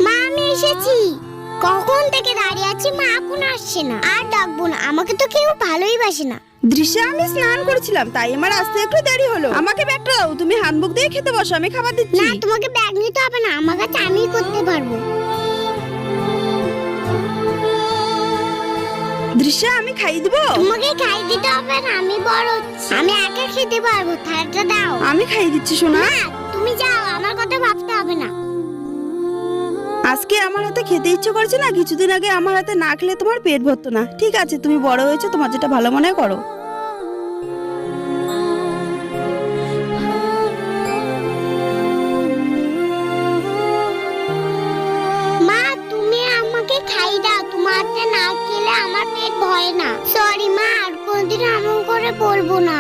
মা আমি এসেছি। কখন থেকে দাঁড়িয়ে আছি, মা এখন আসছে না। আর ডাকবো না, আমাকে তো কেউ ভালোই বাসে না। দৃশ্যা, আমি স্নান করেছিলাম তাই আমার আসতে একটু দেরি হলো। আমাকে ব্যাগটা দাও, তুমি হাতমুখ দিয়ে খেতে বসো, আমি খাবার দিচ্ছি। না, তোমাকে ব্যাগ নিতে হবে না, আমার কাছে আমিই করতে পারবো। দৃশ্যা, আমি খাইয়ে দিব। তোমাকে খাই দিতে হবে না, আমি বড় হচ্ছি, আমি একা খেতে পারবো। থালাটা দাও। আমি খাইয়ে দিচ্ছি সোনা। না, তুমি যাও, আমার কথা ভাবতে হবে না। আজকে আমার হাতে খেতে ইচ্ছে করছে না, কিছুদিন আগে আমার হাতে না খেলে তোমার পেট ভরতো না। ঠিক আছে, তুমি বড় হয়েছো, তোমার যেটা ভালো মনে হয় করো। মা, তুমি আমাকে খাই দাও, তোমার হাতে না খেলে আমার পেট ভরে না। সরি মা, আর কোনদিন এমন করে বলবো না।